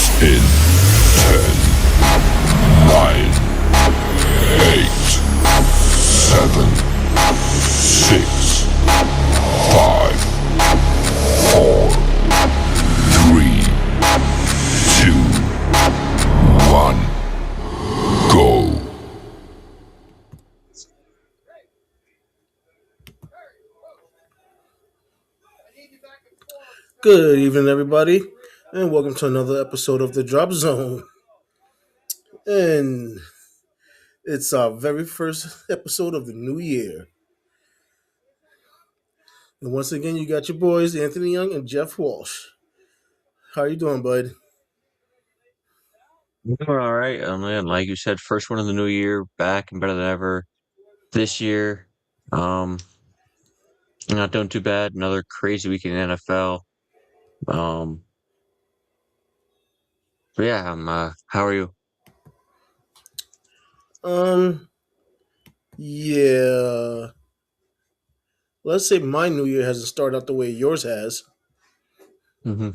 In 10, 9, 8, 7, 6, 5, 4, 3, 2, 1, go. Good evening, everybody, and welcome to another episode of the Drop Zone. And it's our very first episode of the new year. And once again, you got your boys, Anthony Young and Jeff Walsh. How are you doing, bud? Doing all right. Man, like you said, first one of the new year, back and better than ever. This year, um, not doing too bad. Another crazy week in the NFL. Um, but yeah, how are you? Um, yeah. Let's say my new year hasn't started out the way yours has. hmm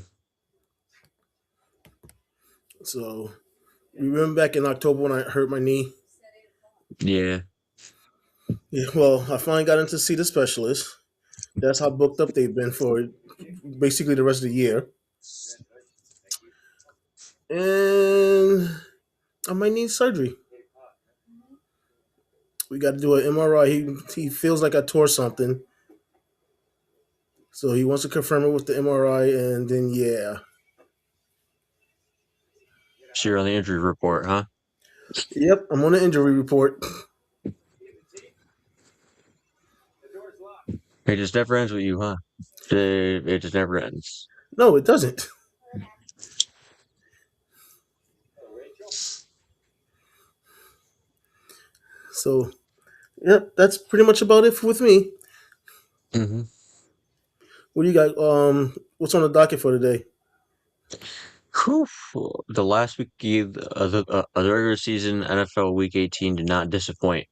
So, you remember back in October when I hurt my knee? Yeah, Yeah, well, I finally got in to see the specialist. That's how booked up they've been for basically the rest of the year. And I might need surgery. We got to do an MRI. He feels like I tore something, so he wants to confirm it with the MRI, and then yeah, so you're on the injury report, huh? yep, I'm on the injury report. It just never ends with you, huh? It just never ends. No, it doesn't. So yep, that's pretty much about it with me. hmm What do you got? What's on the docket for today? Whew. The last week of the regular season NFL Week 18 did not disappoint.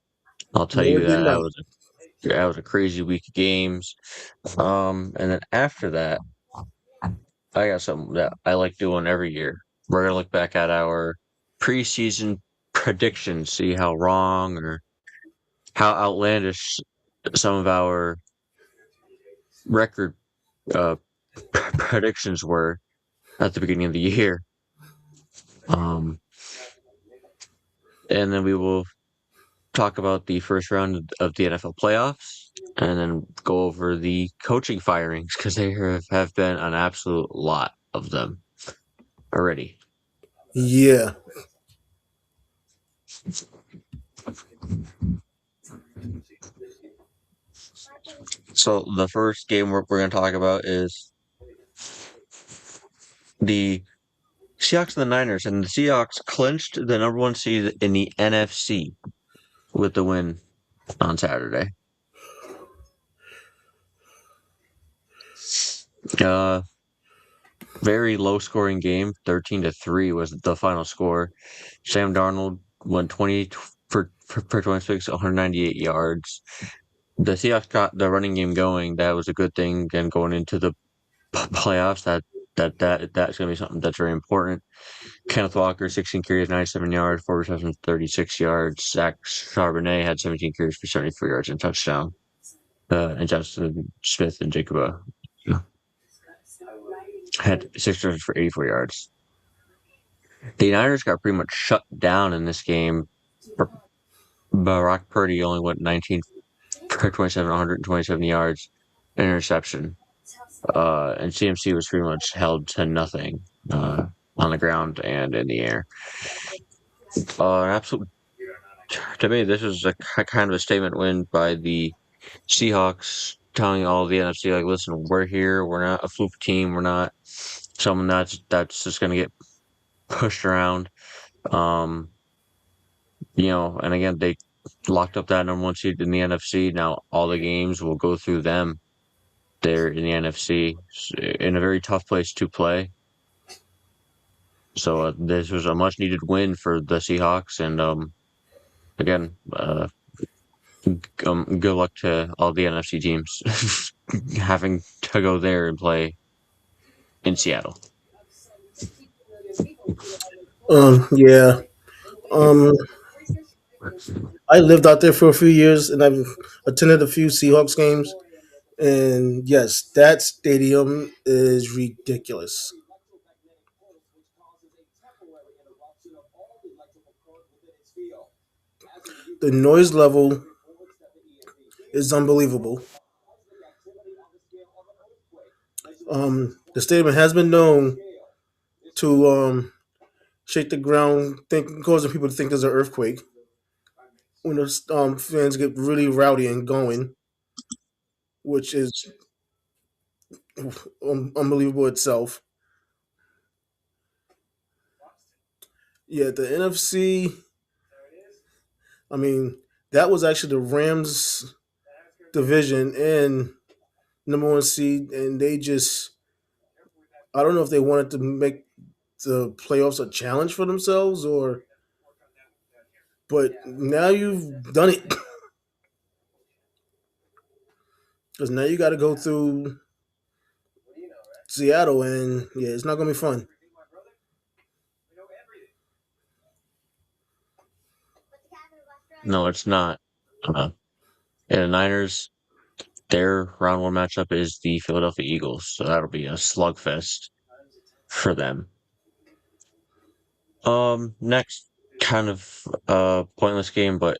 I'll tell No, you it did that. not. That was a crazy week of games. And then after that, I got something that I like doing every year. We're gonna look back at our preseason predictions, see how wrong or how outlandish some of our record uh, predictions were at the beginning of the year. Um, and then we will talk about the first round of the NFL playoffs, and then go over the coaching firings because there have been an absolute lot of them already. Yeah. So the first game we're going to talk about is the Seahawks and the Niners, and the Seahawks clinched the number one seed in the NFC with the win on Saturday. Uh, Very low scoring game. 13-3 was the final score. Sam Darnold went 20 for 26, 198 yards. The Seahawks got the running game going. That was a good thing. And going into the playoffs, that's going to be something that's very important. Kenneth Walker, 16 carries, 97 yards, 4 receptions, 36 yards. Zach Charbonnet had 17 carries for 74 yards and touchdown. And Justin Smith and Jacob had 6 rushes for 84 yards. The Niners got pretty much shut down in this game. Brock Purdy only went 19 for 27, 127 yards, interception. And CMC was pretty much held to nothing on the ground and in the air. Absolute, to me, this was a kind of a statement win by the Seahawks, telling all the NFC, like, listen, we're here. We're not a fluke team. We're not someone that's just going to get pushed around. Um, and again, they locked up that number one seed in the NFC. Now all the games will go through them. They're in the NFC, in a very tough place to play. So this was a much needed win for the Seahawks, and again, good luck to all the NFC teams having to go there and play in Seattle. Yeah. Um, I lived out there for a few years, and I've attended a few Seahawks games. And yes, that stadium is ridiculous. The noise level is unbelievable. The stadium has been known to shake the ground, causing people to think there's an earthquake when the fans get really rowdy and going, which is unbelievable itself. Yeah, the NFC. I mean, that was actually the Rams division and number one seed, and they just I don't know if they wanted to make the playoffs a challenge for themselves or but now you've done it because now you got to go through Seattle and yeah, it's not gonna be fun. No, it's not. Uh, yeah, the Niners, their round one matchup is the Philadelphia Eagles, so that'll be a slugfest for them. Next, kind of pointless game, but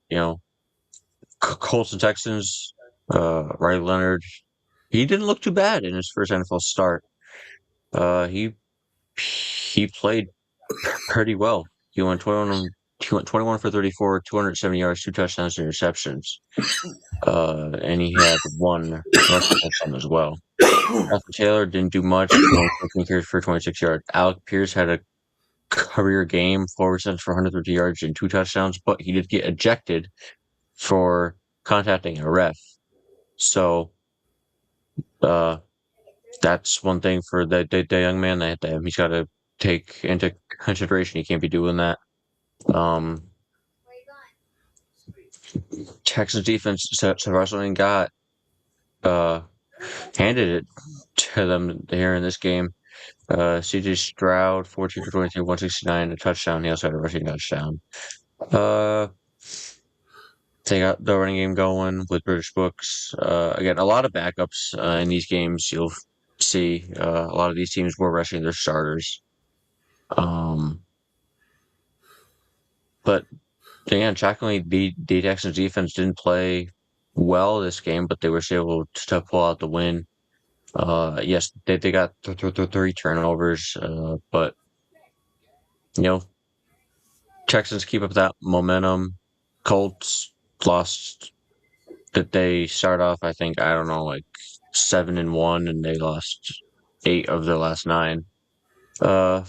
Colts and Texans. Riley Leonard, he didn't look too bad in his first NFL start. He played pretty well. He went 21 for 34, 270 yards, two touchdowns, and interceptions. And he had one rushing touchdown as well. Jonathan Taylor didn't do much, only 15 carries for 26 yards. Alec Pierce had a career game, 4 receptions for 150 yards and two touchdowns, but he did get ejected for contacting a ref. So uh, that's one thing for the young man that he's got to take into consideration. He can't be doing that. Um, Texas defense surprisingly got uh, handed it to them here in this game. CJ Stroud, 14 for 22, 169, a touchdown. He also had a rushing touchdown. Uh, they got the running game going with British Books. Again, a lot of backups in these games. You'll see a lot of these teams were rushing their starters. Um, but again, shockingly, the Texans defense didn't play well this game, but they were still able to pull out the win. Yes, they got three turnovers, but you know, Texans keep up that momentum. Colts lost that they start off, I think, I don't know, like 7-1, and they lost 8 of their last 9. Uh,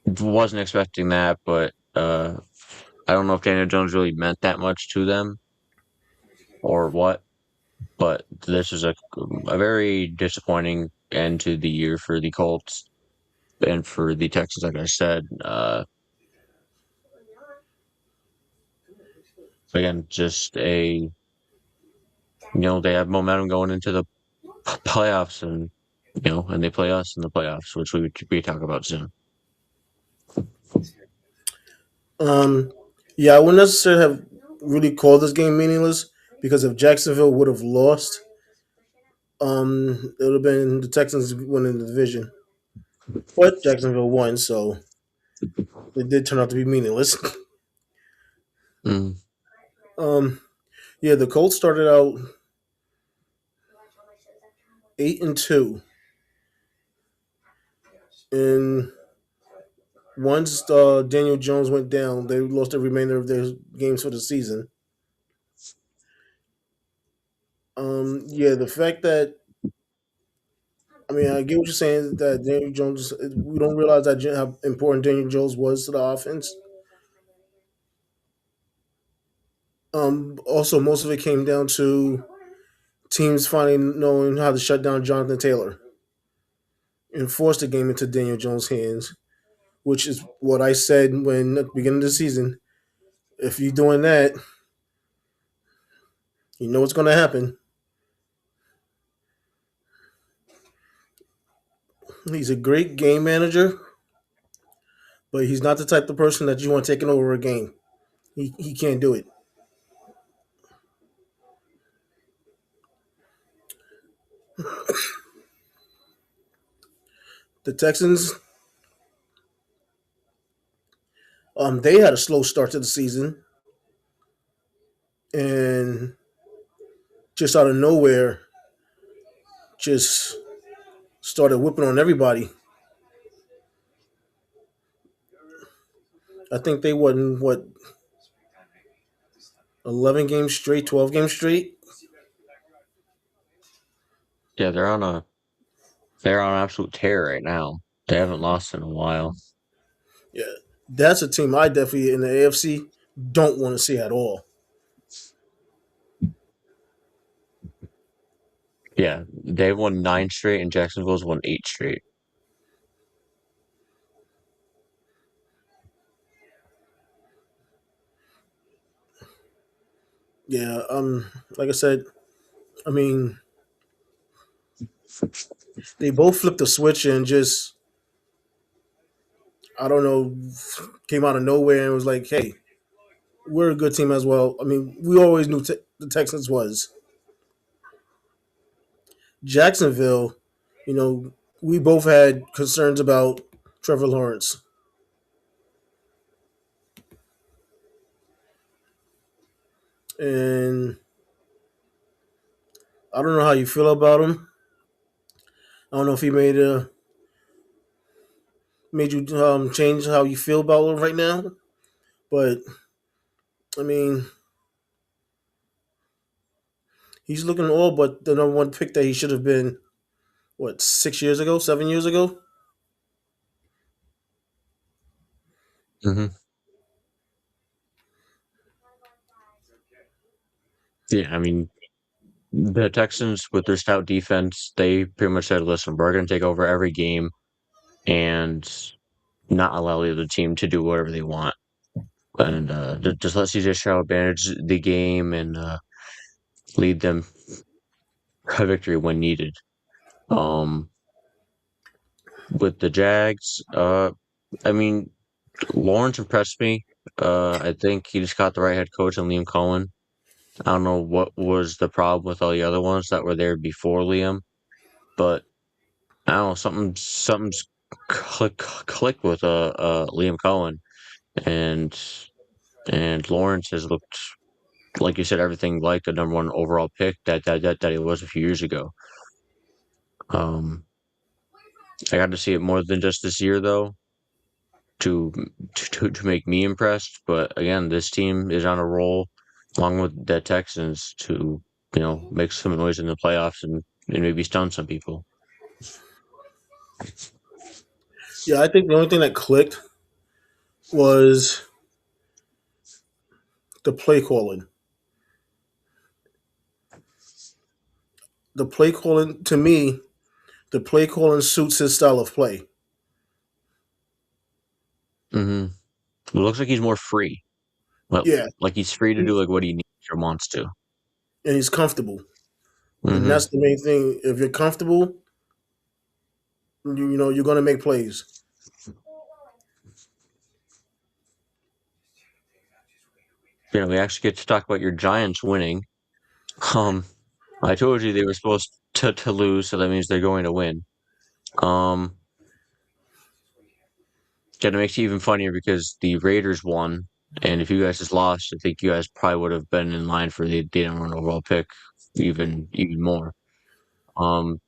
wasn't expecting that, but I don't know if Daniel Jones really meant that much to them or what. But this is a very disappointing end to the year for the Colts and for the Texans. Like I said, again, just they have momentum going into the playoffs, and they play us in the playoffs, which we talk about soon. Um, yeah, I wouldn't necessarily have really called this game meaningless because if Jacksonville would have lost, it would have been the Texans winning the division. But Jacksonville won, so it did turn out to be meaningless. Mm. um, yeah, the Colts started out 8-2, and once Daniel Jones went down, they lost the remainder of their games for the season. Yeah, the fact that I mean, I get what you're saying that Daniel Jones. We don't realize that how important Daniel Jones was to the offense. Also, most of it came down to teams finally knowing how to shut down Jonathan Taylor and force the game into Daniel Jones' hands, which is what I said when at the beginning of the season. If you're doing that, you know what's going to happen. He's a great game manager. but he's not the type of person that you want taking over a game. He can't do it. The Texans, they had a slow start to the season, and just out of nowhere, just started whipping on everybody. I think they won what 11 games straight, 12 games straight. Yeah, they're on an absolute tear right now. They haven't lost in a while. Yeah, that's a team I definitely in the AFC don't want to see at all. Yeah, they've won 9 straight, and Jacksonville's won 8 straight. Yeah, like I said, I mean, they both flipped the switch and just I don't know, came out of nowhere and was like, "Hey, we're a good team as well." I mean, we always knew the Texans was Jacksonville. You know, we both had concerns about Trevor Lawrence, and I don't know how you feel about him. I don't know if he made you change how you feel about him right now, but I mean, he's looking all but the number one pick that he should have been. What 6 years ago, 7 years ago? Hmm. Yeah, I mean, the Texans with their stout defense, they pretty much said, "Listen, we're going to take over every game and not allow the other team to do whatever they want, and just let CJ Stroud manage the game and lead them to victory when needed." Um, with the Jags, I mean, Lawrence impressed me. I think he just got the right head coach and Liam Cohen. I don't know what was the problem with all the other ones that were there before Liam, but I don't know, something's clicked with Liam Cohen, and Lawrence has looked, like you said, everything like the number one overall pick that he was a few years ago. Um, I got to see it more than just this year though to to make me impressed. But again, this team is on a roll, along with the Texans, to make some noise in the playoffs and maybe stun some people. Yeah, I think the only thing that clicked was the play calling. The play calling to me, the play calling suits his style of play. Hmm. It looks like he's more free. Well, Yeah, like he's free to do like what he needs or wants to. and he's comfortable, and Hmm. that's the main thing. If you're comfortable, you know you're gonna make plays. We actually get to talk about your Giants winning. Um, I told you they were supposed to lose, so that means they're going to win. Um, That makes it even funnier because the Raiders won, and if you guys just lost, I think you guys probably would have been in line for the number one overall pick, even more. Um,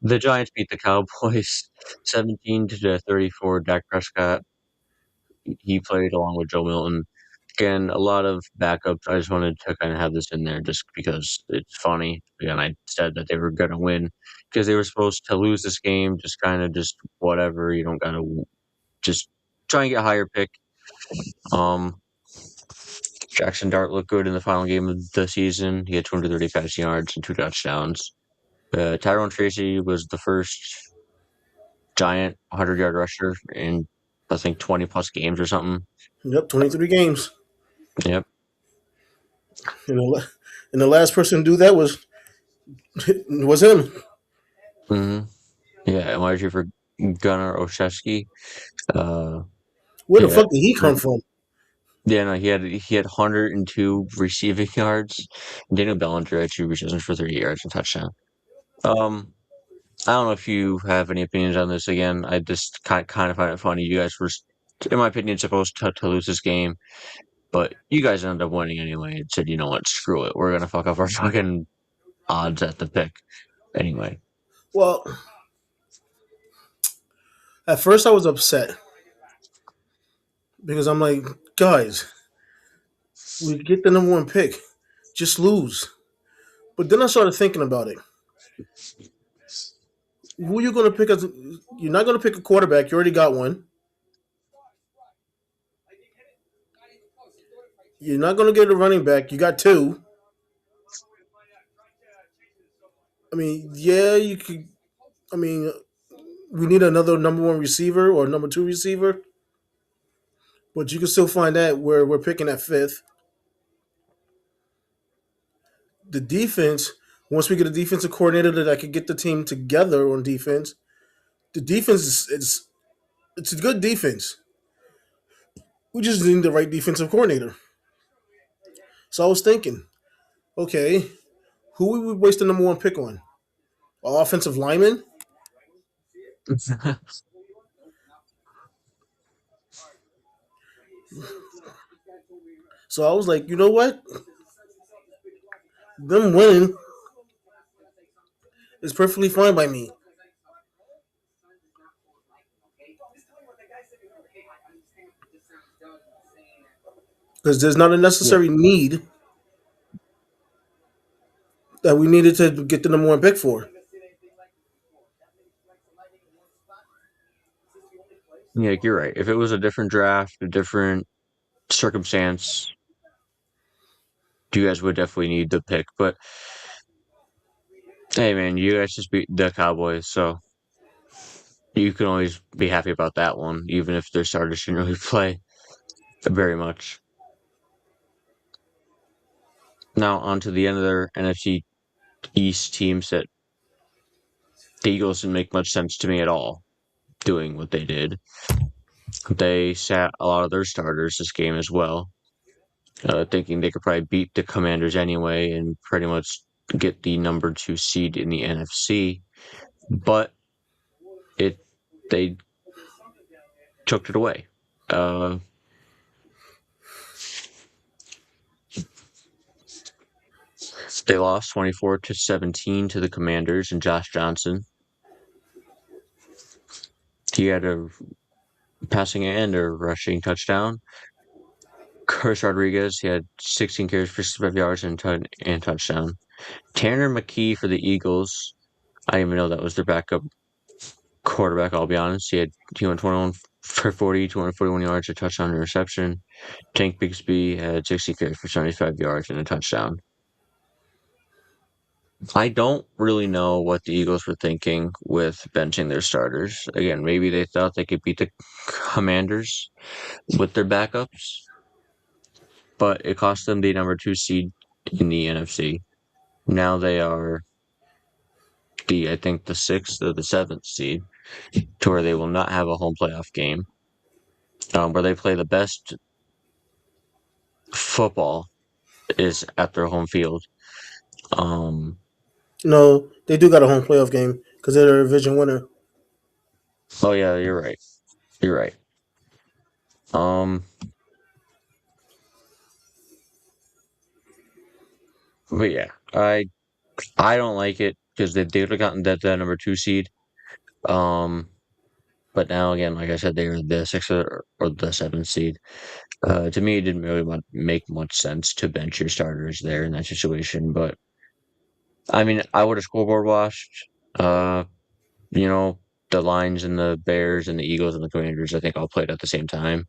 the Giants beat the Cowboys 17-34. Dak Prescott, he played along with Joe Milton. Again, a lot of backups. I just wanted to kind of have this in there just because it's funny. Again, I said that they were going to win because they were supposed to lose this game. Just kind of just whatever. You don't got to just try and get a higher pick. Um, Jackson Dart looked good in the final game of the season. He had 230 passing yards and 2 touchdowns. Tyrone Tracy was the first Giant 100-yard rusher in, I think, 20 plus games or something. Yep, 23 games. Yep. You know, and the last person to do that was him. Hmm. Yeah. And wide receiver. Gunnar Olszewski. Where the Yeah, fuck did he come from? yeah, no, he had 102 receiving yards. Daniel Bellinger had 2 receptions for 30 yards and touchdown. Um, I don't know if you have any opinions on this. Again, I just kind of find it funny. You guys were, in my opinion, supposed to lose this game, but you guys ended up winning anyway and said, you know what, screw it. We're gonna fuck up our fucking odds at the pick anyway. Well, at first I was upset because I'm like, guys, we get the number one pick, just lose. But then I started thinking about it. Who you going to pick as? You're not going to pick a quarterback. You already got one. You're not going to get a running back. You got two. I mean, yeah, you could. I mean, we need another number one receiver or number two receiver, but you can still find that where we're picking at fifth. The defense, once we get a defensive coordinator that can get the team together on defense, the defense is it's a good defense. We just need the right defensive coordinator. So I was thinking, okay, who we would waste the number one pick on? Offensive lineman? So I was like, you know what? Them winning is perfectly fine by me. Because there's not a Yeah, necessary need that we needed to get the number one pick for. yeah, you're right. If it was a different draft, a different circumstance, you guys would definitely need the pick. But hey, man, you guys just beat the Cowboys, so you can always be happy about that one, even if their starters didn't really play very much. Now, on to the end of their NFC East teams that the Eagles didn't make much sense to me at all doing what they did. They sat a lot of their starters this game as well, thinking they could probably beat the Commanders anyway and pretty much get the number 2 seed in the NFC. But it they took it away. Uh, they lost 24-17 to the Commanders, and Josh Johnson, he had a passing and a rushing touchdown. Chris Rodriguez, he had 16 carries for 65 yards and touchdown. Tanner McKee for the Eagles, I didn't even know that was their backup quarterback, I'll be honest. He went 21 for 40, 241 yards, a touchdown and a reception. Tank Bigsby had 60 carries for 75 yards and a touchdown. I don't really know what the Eagles were thinking with benching their starters. Again, maybe they thought they could beat the Commanders with their backups, but it cost them the number 2 seed in the NFC. Now they are I think the 6th or the 7th seed, to where they will not have a home playoff game, where they play the best football is at their home field. Um, No, they do got a home playoff game because they're a division winner. oh yeah, you're right. You're right. Um, but yeah, I don't like it because they would have gotten that number 2 seed. Um, but now again, like I said, they are the 6th or the 7th seed. To me, it didn't really make much sense to bench your starters there in that situation. But I mean, I would have scoreboard watched. Uh, you know, the Lions and the Bears and the Eagles and the Commanders, I think all played at the same time.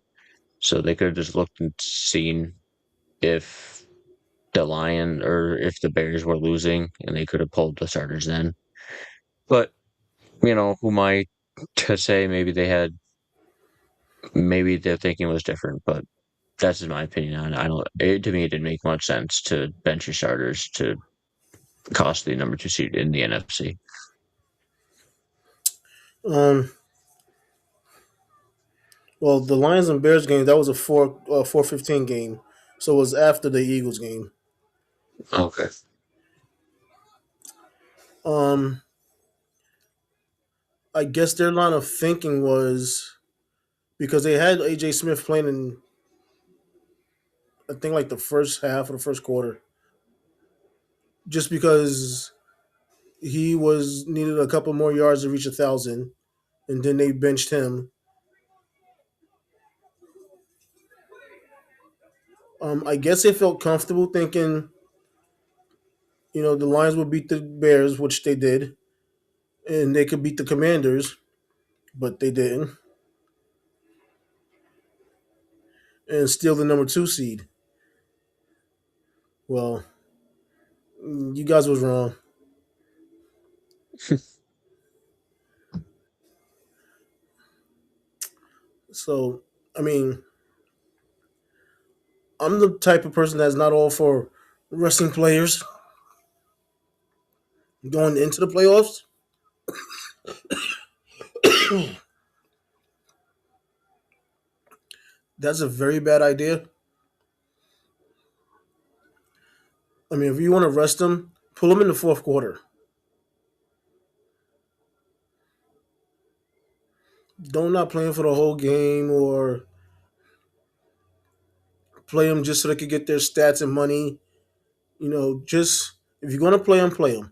So they could have just looked and seen if the Lion or if the Bears were losing, and they could have pulled the starters then. But who am I to say? Maybe their thinking was different, but that's just my opinion on it. I don't. To me, it didn't make much sense to bench your starters to cost the number 2 seed in the NFC. Um, Well, the Lions and Bears game that was a 4:15 game, so it was after the Eagles game. Okay. Um, I guess their line of thinking was because they had AJ Smith playing in I think like the first half of the first quarter, just because he was needed a couple more yards to reach 1,000, and then they benched him. I guess they felt comfortable thinking, the Lions would beat the Bears, which they did, and they could beat the Commanders, but they didn't, and steal the number two seed. Well, you guys was wrong. So, I mean, I'm the type of person that's not all for resting players going into the playoffs. That's a very bad idea. I mean, if you want to rest them, pull them in the fourth quarter. Don't not play them for the whole game or play them just so they could get their stats and money. Just if you're gonna play them, play them.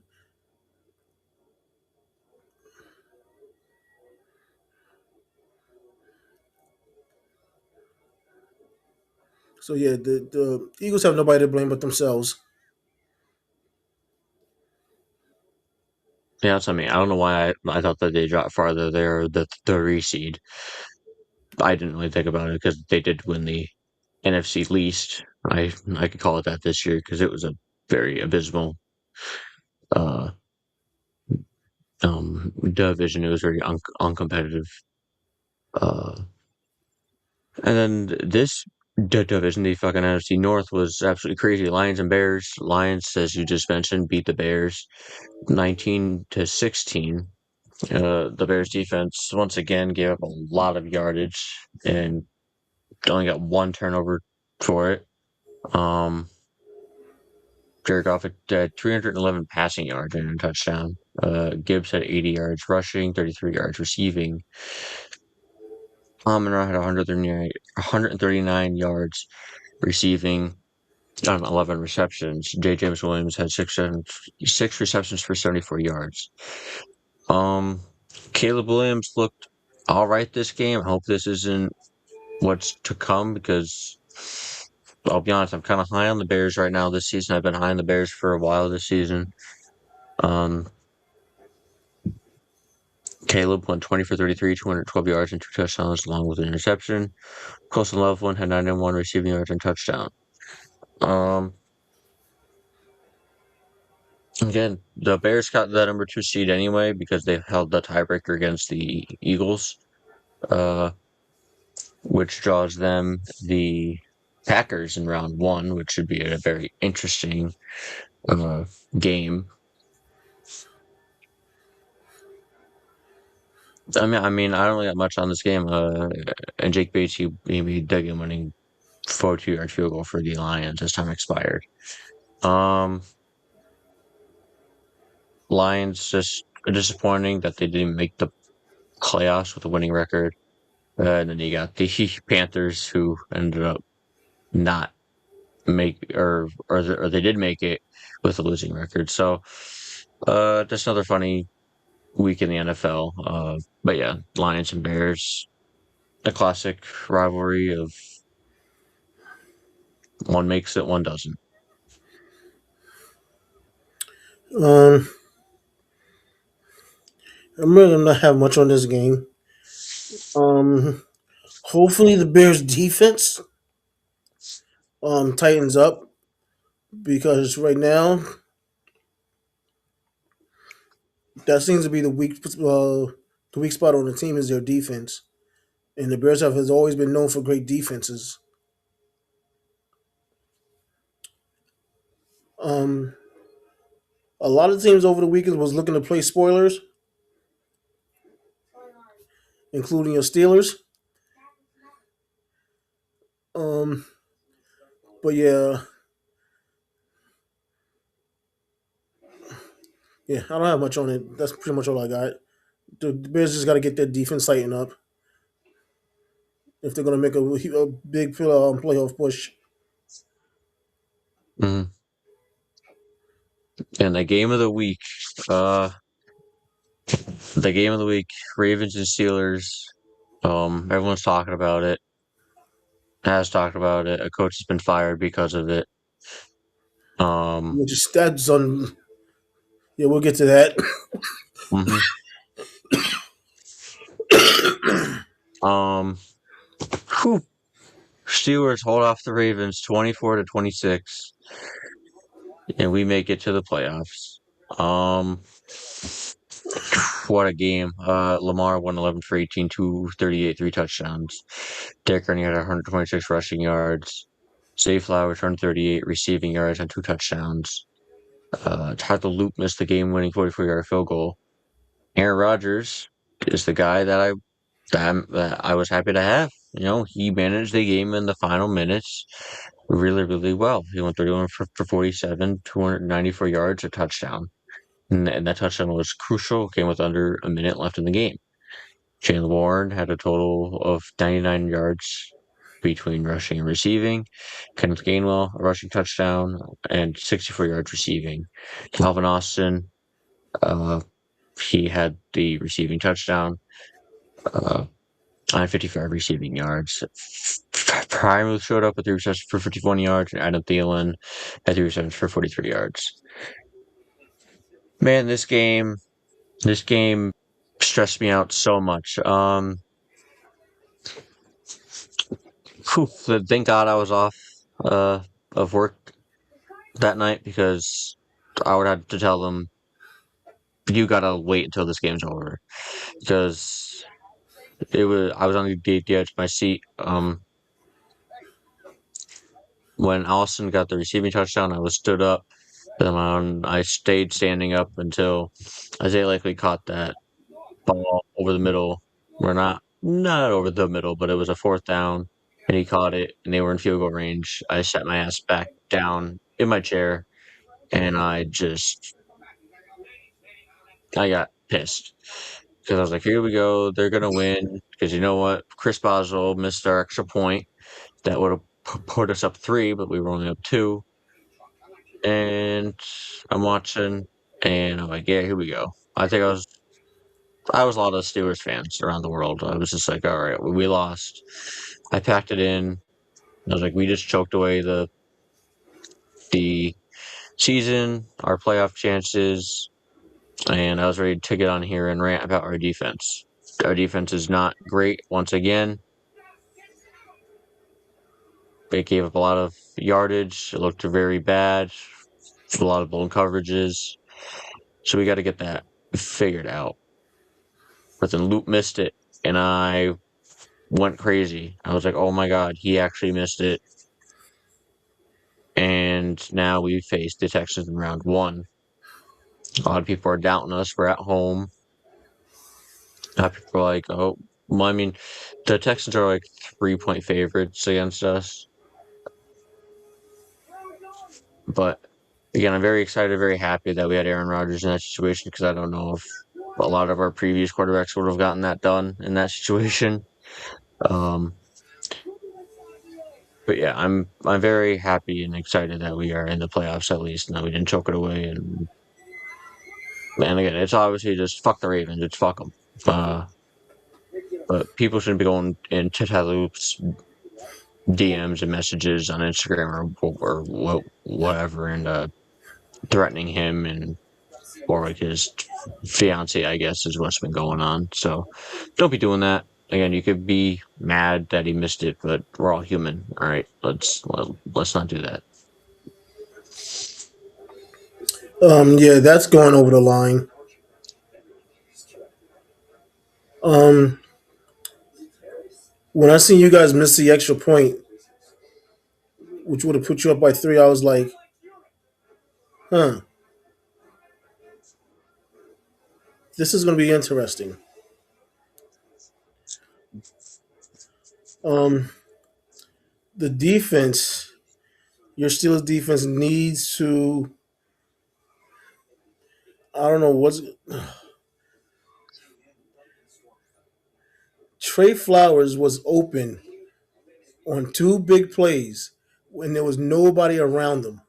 So yeah, the Eagles have nobody to blame but themselves. Yeah, that's what I mean. I don't know why I thought that they dropped farther there, the reseed. I didn't really think about it because they did win the NFC least. I could call it that this year because it was a very abysmal uh division. It was very uncompetitive. Uh, and then this division, the fucking NFC North, was absolutely crazy. Lions and Bears. Lions, as you just mentioned, beat the Bears 19-16. The Bears defense once again gave up a lot of yardage and only got one turnover for it. Jared Goff had 311 passing yards and a touchdown. Gibbs had 80 yards rushing, 33 yards receiving. Amon-Ra had 139 yards receiving on 11 receptions. J. James Williams had six receptions for 74 yards. Caleb Williams looked all right this game. I hope this isn't what's to come because I'll be honest, I'm kind of high on the Bears right now this season. I've been high on the Bears for a while this season. Um, Caleb went 20 for 33, 212 yards and two touchdowns, along with an interception. Colson Loveland had 91 receiving yards and touchdown. Um, Again, the Bears got the number two seed anyway because they held the tiebreaker against the Eagles, uh, which draws them the Packers in round one, which should be a very interesting uh, game. I mean, I don't really got much on this game. And Jake Bates, he made the game-winning 42-yard field goal for the Lions as time expired. Um, Lions just disappointing that they didn't make the playoffs with a winning record. And then you got the Panthers who ended up not make or they did make it with a losing record. So just another funny week in the NFL. But yeah, Lions and Bears, a classic rivalry of one makes it, one doesn't. Um, I'm really not have much on this game. Um, Hopefully the Bears defense tightens up because right now that seems to be the weak spot on the team is their defense, and the Bears have has always been known for great defenses. Um, a lot of teams over the weekend was looking to play spoilers, including your Steelers. Um, but yeah, I don't have much on it. That's pretty much all I got. The Bears just got to get their defense tightened up if they're going to make a big playoff push. Mhm. And uh, the game of the week, Ravens and Steelers. Everyone's talking about it. Has talked about it. A coach has been fired because of it. Which is that's on. Yeah, we'll get to that. Mhm. Um, whew. Steelers hold off the Ravens 24-26, and we make it to the playoffs. Um, what a game. Lamar won 11 for 18, 238, 3 touchdowns. Derrick Henry had 126 rushing yards. Zay Flowers turned 38 receiving yards and 2 touchdowns. Tyler Loop missed the game-winning 44-yard field goal. Aaron Rodgers is the guy that I was happy to have. He managed the game in the final minutes really, really well. He went 31 for 47, 294 yards, a touchdown. And that touchdown was crucial. Came with under a minute left in the game. Jaylen Warren had a total of 99 yards between rushing and receiving. Kenneth Gainwell, a rushing touchdown, and 64 yards receiving. Calvin Austin, uh, he had the receiving touchdown. 55 receiving yards. Primus showed up with 3 receptions for 51 yards, and Adam Thielen had 3 receptions for 43 yards. Man, this game stressed me out so much. Thank God I was off of work that night because I would have to tell them you gotta wait until this game's over because I was on the edge of my seat. When Allison got the receiving touchdown, I was stood up. And I stayed standing up until Isaiah Likely caught that ball over the middle. We're not over the middle, but it was a fourth down, and he caught it, and they were in field goal range. I sat my ass back down in my chair, and I got pissed because I was like, "Here we go, they're gonna win." Because you know what, Chris Boswell missed our extra point that would have put us up 3, but we were only up 2. And I'm watching, and I'm like, "Yeah, here we go." I was a lot of Steelers fans around the world. I was just like, all right, we lost. I packed it in. I was like, we just choked away the season, our playoff chances, and I was ready to get on here and rant about our defense. Our defense is not great once again. They gave up a lot of yardage. It looked very bad. A lot of blown coverages. So we got to get that figured out. But then Loop missed it, and I went crazy. I was like, oh my God, he actually missed it. And now we face the Texans in round 1. A lot of people are doubting us. We're at home. A lot of people are like, oh, well, I mean, the Texans are like 3-point favorites against us. But again, I'm very excited, very happy that we had Aaron Rodgers in that situation because I don't know if a lot of our previous quarterbacks would have gotten that done in that situation. But yeah, I'm very happy and excited that we are in the playoffs at least, and that we didn't choke it away. And again, it's obviously just fuck the Ravens, it's fuck them. But people shouldn't be going into Talu's DMs and messages on Instagram or whatever and threatening him or like his fiance, I guess, is what's been going on. So don't be doing that. Again, you could be mad that he missed it, but we're all human. All right, let's not do that. Yeah, that's going over the line. Um, when I seen you guys miss the extra point, which would have put you up by 3, I was like, huh, this is going to be interesting. Um, the defense, your Steelers defense needs to. I don't know what's. Trey Flowers was open on two big plays when there was nobody around them.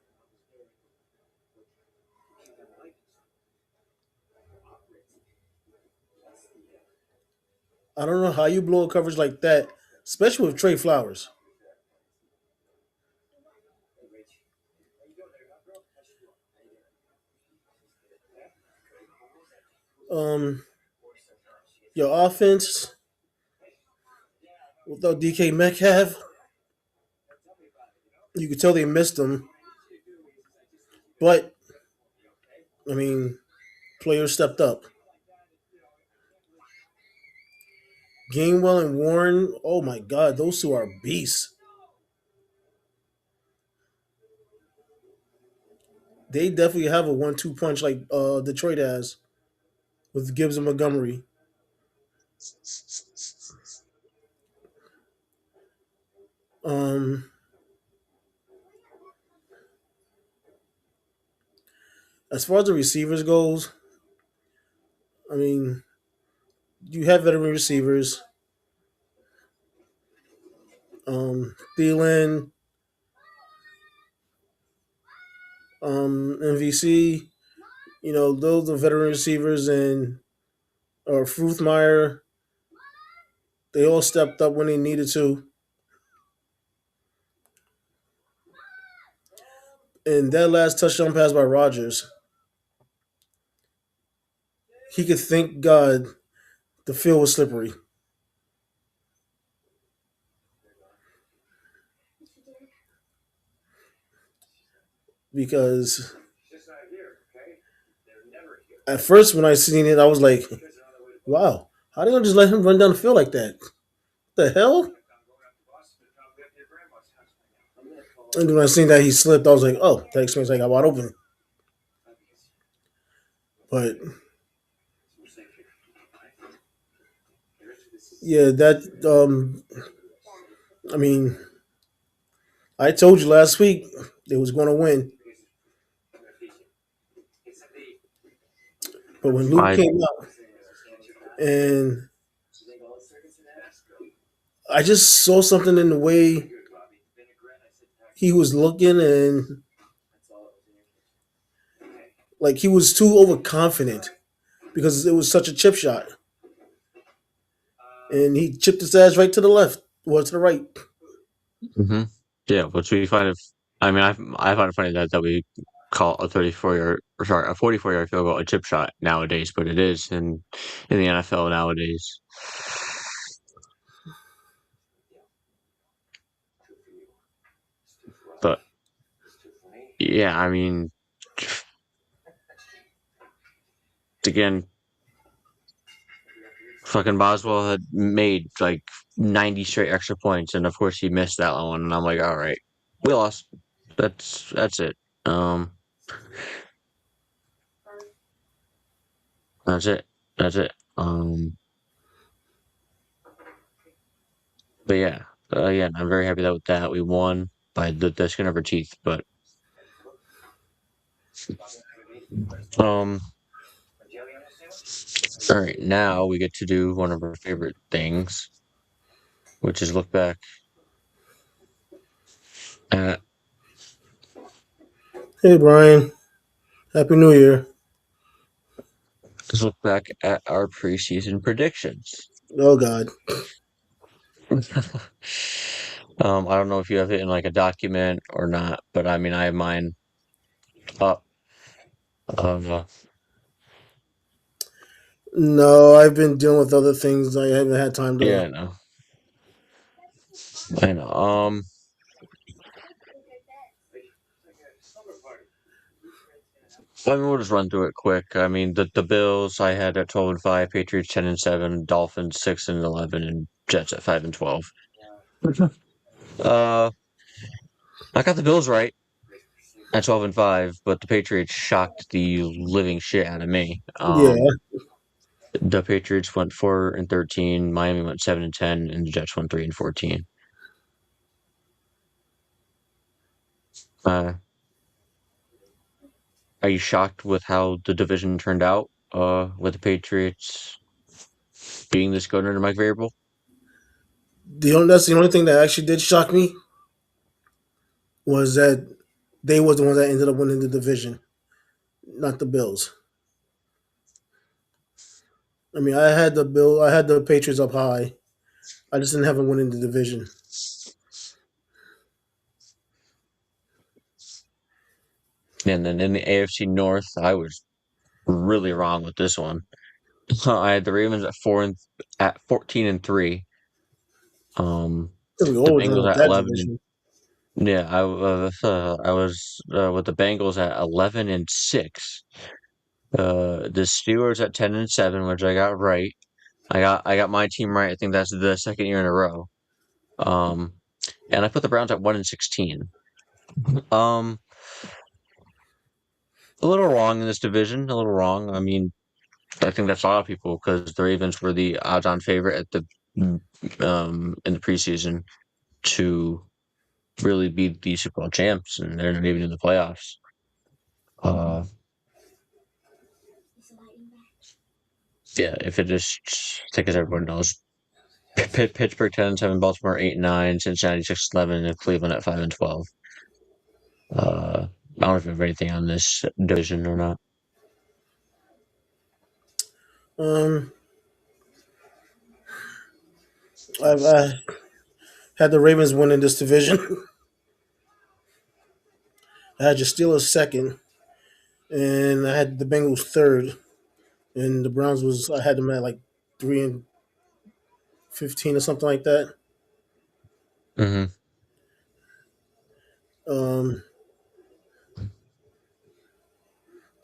I don't know how you blow a coverage like that, especially with Trey Flowers. Um, your offense without DK Metcalf, you could tell they missed him. But I mean, players stepped up. Gainwell and Warren, oh my God, those two are beasts. They definitely have a 1-2 punch like Detroit has with Gibbs and Montgomery. Um, as far as the receivers goes, I mean, you have veteran receivers. Thielen, MVC, those are veteran receivers, and Fruthmeyer, they all stepped up when they needed to. And that last touchdown pass by Rodgers, he could thank God the field was slippery. Because at first when I seen it, I was like, wow, how they gonna just let him run down the field like that? The hell? And when I seen that he slipped, I was like, oh, that explains I got wide open. But yeah, that I mean, I told you last week they was going to win, but when Luke I came out and I just saw something in the way he was looking, and like he was too overconfident because it was such a chip shot, and he chipped his ass right to the left or to the right. hmm Yeah, which we find if I mean I find it funny that we call a 34 yard or sorry a 44 yard field goal a chip shot nowadays, but it is in the NFL nowadays. But yeah, I mean, again, fucking Boswell had made like 90 straight extra points, and of course he missed that one. And I'm like, all right, we lost. That's it. Um, that's it. That's it. But yeah, yeah, I'm very happy that with that we won by the skin of our teeth. But um, all right, now we get to do one of our favorite things, which is look back at Hey Brian, Happy New Year. our preseason predictions. Oh God, I don't know if you have it in like a document or not, but I mean, I have mine up. Uh, no, I've been dealing with other things. I haven't had time yeah, to. I know. I mean, we'll just run through it quick. I mean, the Bills I had at 12-5, Patriots 10-7, Dolphins 6-11, and Jets at 5-12. Uh, I got the Bills right at 12-5, but the Patriots shocked the living shit out of me. Yeah, The Patriots went 4-13, Miami went 7-10, and the Jets went 3-14. Uh, are you shocked with how the division turned out? With the Patriots being this good under Mike Vrabel? That's the only thing that actually did shock me was that they was the ones that ended up winning the division, not the Bills. I mean, I had the Patriots up high. I just didn't have them winning the division. And then in the AFC North, I was really wrong with this one. I had the Ravens at 14-3. I think we The all done Bengals with at that 11 division. yeah, I was with the Bengals at 11-6. The Steelers at 10-7, which I got right. I got my team right. I think that's the second year in a row. Um, and I put the Browns at 1-16. Um, a little wrong in this division. A little wrong. I mean, I think that's a lot of people because the Ravens were the odds-on favorite at the in the preseason to really be the Super Bowl champs, and they're not even in the playoffs. Yeah, if it just, I think as everyone knows, Pittsburgh 10-7, Baltimore 8-9, Cincinnati 6-11, and Cleveland at 5-12. I don't know if you have anything on this division or not. Um, I had the Ravens winning this division. I had your Steelers second, and I had the Bengals third, and the Browns was I had them at like 3-15 or something like that. Mm-hmm. Um,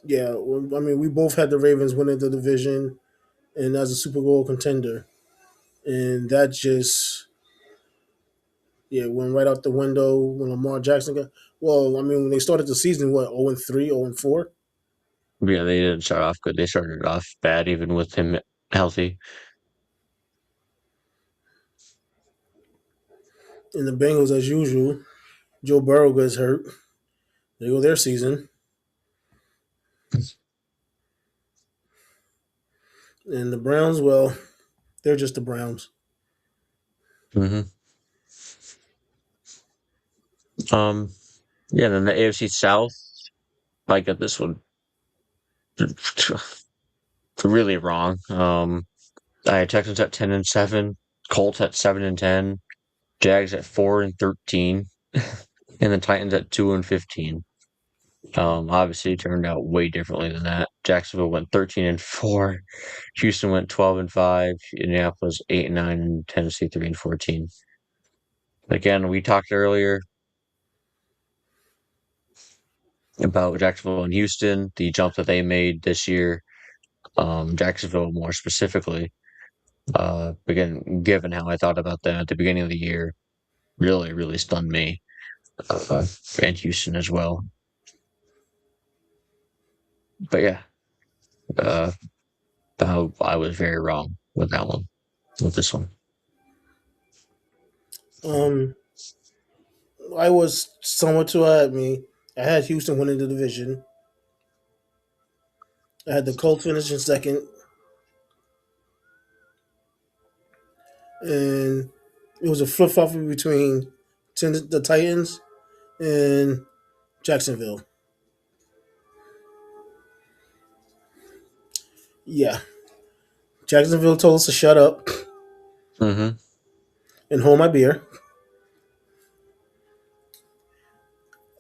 yeah, I mean we both had the Ravens winning the division and as a Super Bowl contender, and that just went right out the window when Lamar Jackson got. Well, I mean when they started the season, what 0-3, 0-4, Yeah, they didn't start off good. They started off bad, even with him healthy. and the Bengals as usual. Joe Burrow gets hurt. They go their season. And the Browns, well, they're just the Browns. Mm-hmm. Yeah, then the AFC South, I got this one really wrong. I had Texans at 10-7, Colts at 7-10, Jags at 4-13, and the Titans at 2-15. Obviously, it turned out way differently than that. Jacksonville went 13-4, Houston went 12-5, Indianapolis 8-9, and Tennessee 3-14. Again, we talked earlier about Jacksonville and Houston, the jump that they made this year. Jacksonville more specifically. Again, given how I thought about them at the beginning of the year, really, really stunned me. And Houston as well. But yeah, uh, I was very wrong with that one, with this one. Um, I was somewhat too high at me. I had Houston winning the division. I had the Colts finishing second, and it was a flip flop between the Titans and Jacksonville. Yeah, Jacksonville told us to shut up Mm-hmm. and hold my beer,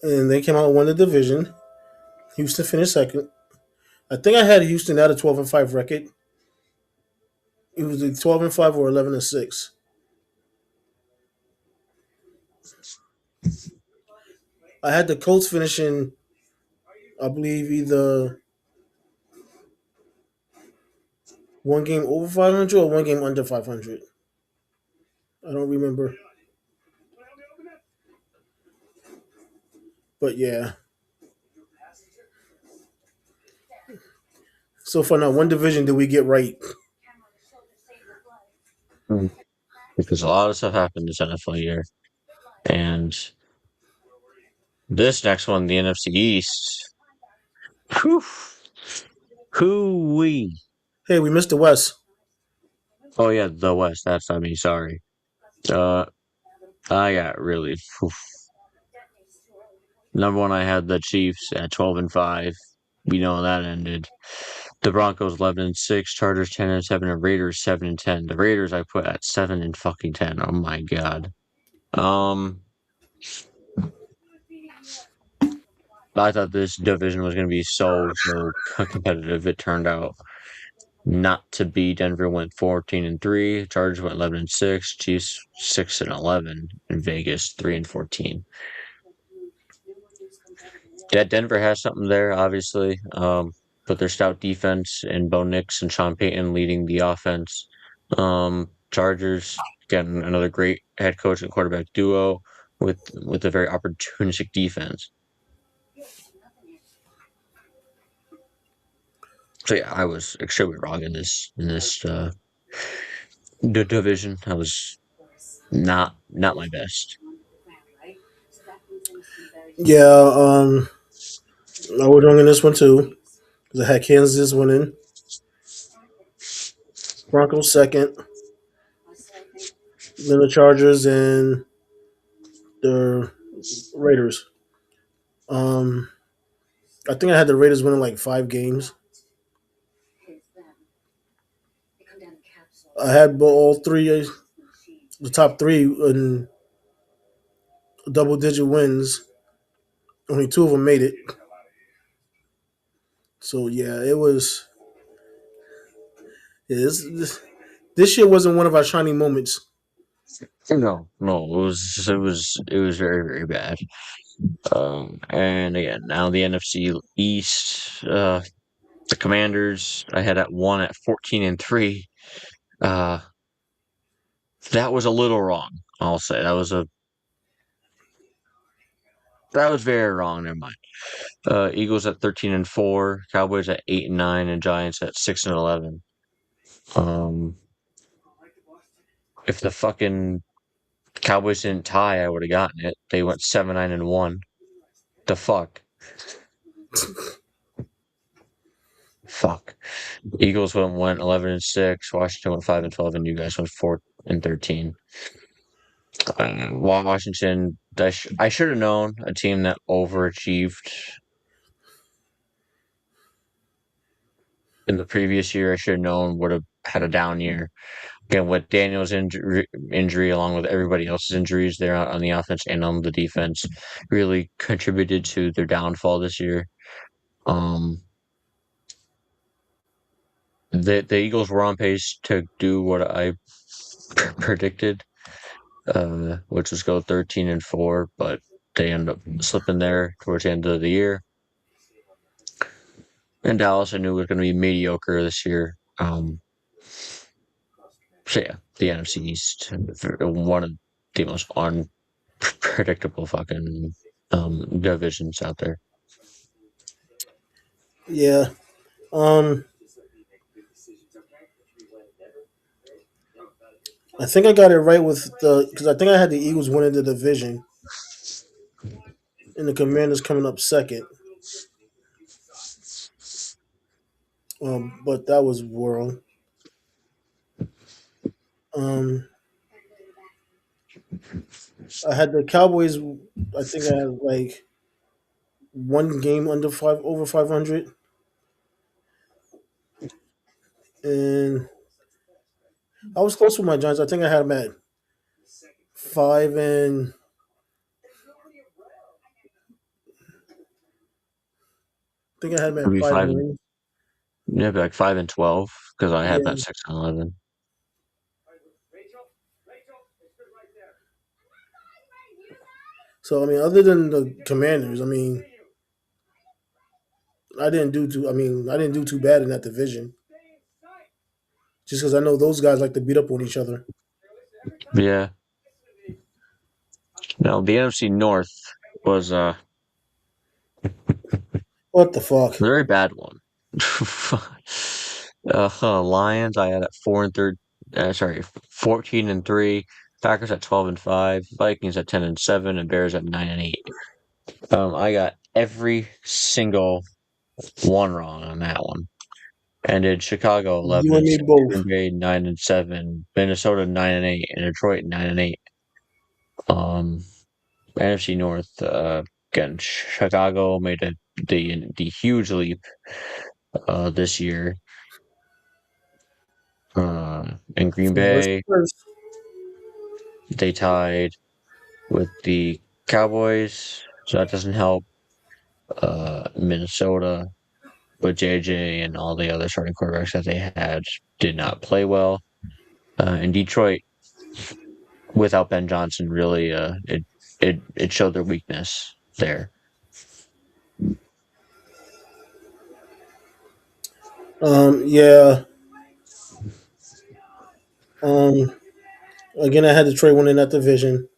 and they came out and won the division. Houston finished second. I think I had Houston at a 12-5 record. It was either 12-5 or 11-6. I had the Colts finishing, I believe, either one game over 500 or one game under 500. I don't remember. But yeah. So far now, one division did we get right. Because a lot of stuff happened this NFL year, and This next one, the NFC East. Whew. Hoo-wee. Hey, we missed the West. Oh yeah, the West. That's not me. Sorry. I got really. Oof. Number one, I had the Chiefs at 12-5. We know how that ended. The Broncos 11-6, Chargers 10-7, and Raiders 7-10. The Raiders I put at 7-10. Oh my god. I thought this division was going to be so competitive. It turned out not to be. Denver went 14-3, Chargers went 11-6, Chiefs 6-11, and Vegas 3-14. Yeah, Denver has something there, obviously. But their stout defense and Bo Nix and Sean Payton leading the offense. Chargers getting another great head coach and quarterback duo with a very opportunistic defense. So yeah, I was extremely wrong in this division. I was not my best. Yeah, I was wrong in this one too because I had Kansas winning, Broncos second, then the Chargers and the Raiders. Um, I think I had the Raiders winning like 5 games. I had all three, the top three in double-digit wins. Only 2 of them made it. So yeah, it was. Yeah, this year wasn't one of our shining moments. No, it was very bad. And again, now the NFC East, the Commanders, I had at 14-3. That was a little wrong. I'll say that was very wrong. Never mind. Eagles at 13-4, Cowboys at 8-9, and Giants at 6-11. If the fucking Cowboys didn't tie, I would have gotten it. They went 7-9-1. The fuck. Fuck. Eagles went 11-6. Washington went 5-12, and you guys went 4-13. Washington, I should have known a team that overachieved in the previous year. I should have known would have had a down year. Again, with Daniel's injury, along with everybody else's injuries there on the offense and on the defense, really contributed to their downfall this year. The Eagles were on pace to do what I predicted, which was go 13-4, but they ended up slipping there towards the end of the year. And Dallas, I knew was going to be mediocre this year. So yeah, the NFC East, one of the most unpredictable fucking divisions out there. Yeah. I think I got it right with because I think I had the Eagles winning the division, and the Commanders coming up second. But that was wrong. Um, I had the Cowboys. I think I had like 1 game over 500, and I was close with my Giants. I think I had them at 5 and. I think I had them at Maybe 5 five, wins. yeah, like 5-12 because I had Yeah. that 6-11. So I mean, other than the Commanders, I mean, I didn't do too. I mean, I didn't do too bad in that division. Just because I know those guys like to beat up on each other. Yeah. Now the NFC North was What the fuck? a very bad one. Lions, I had at 4-3. Sorry, 14-3. Packers at 12-5. Vikings at 10-7, and Bears at 9-8. I got every single one wrong on that one. Ended Chicago 11 You and and me 6, both. Green Bay 9 and 7, Minnesota 9 and 8, and Detroit 9 and 8. Um, NFC North, again, Chicago made the huge leap this year. And Green From worst to Bay, first. they tied with the Cowboys, so that doesn't help. Minnesota, but JJ and all the other starting quarterbacks that they had did not play well. And Detroit, without Ben Johnson, really, it showed their weakness there. Yeah. Um, Again, I had Detroit winning that division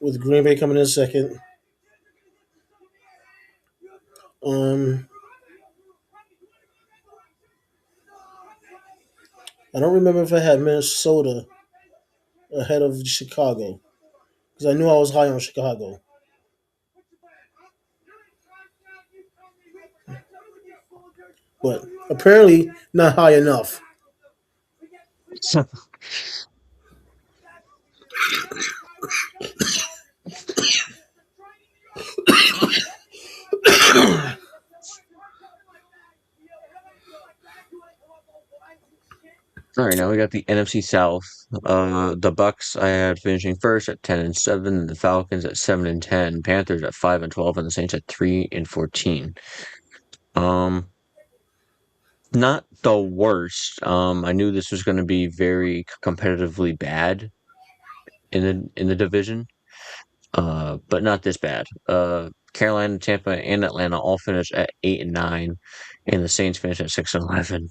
with Green Bay coming in second. Um, I don't remember if I had Minnesota ahead of Chicago because I knew I was high on Chicago, but apparently not high enough. All right, now we got the NFC South. The Bucks I had finishing first at 10 and 7, and the Falcons at 7 and 10, Panthers at 5 and 12, and the Saints at 3 and 14. Um, Not the worst. I knew this was going to be very competitively bad in the division. But not this bad. Carolina, Tampa, and Atlanta all finished at 8 and 9, and the Saints finished at 6 and 11.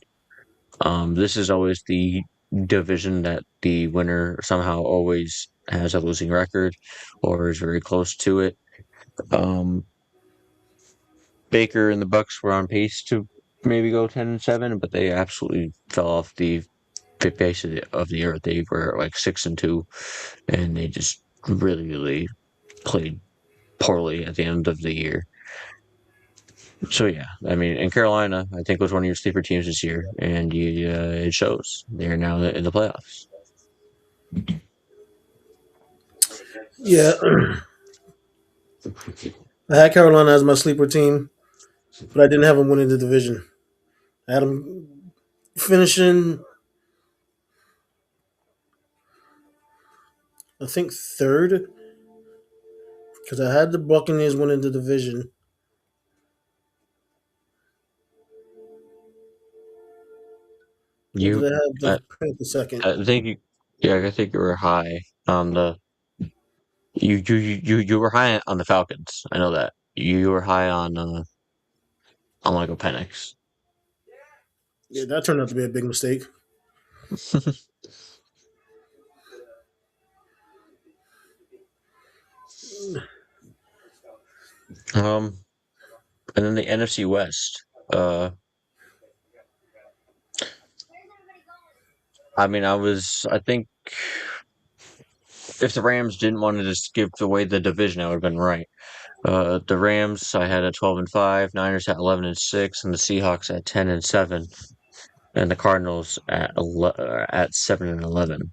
This is always the division that the winner somehow always has a losing record or is very close to it. Um, Baker and the Bucks were on pace to maybe go 10 and 7, but they absolutely fell off the face of the earth. They were like 6 and 2, and they just really played poorly at the end of the year. So yeah, I mean, and Carolina, I think was one of your sleeper teams this year, and it shows. They are now in the playoffs. Yeah, I had Carolina as my sleeper team, but I didn't have them winning the division. I had them finishing, I think, third because I had the Buccaneers winning the division. Or did You, I have I, the Panthers second? I think you, yeah, I think you were high on the you were high on the Falcons. I know that you were high on Michael Penix. Yeah, that turned out to be a big mistake. um, and then the NFC West. Uh, I mean, I think if the Rams didn't want to just give away the division, I would have been right. The Rams, I had at 12 and 5, Niners at 11 and 6, and the Seahawks at 10 and 7, and the Cardinals at 7 and 11.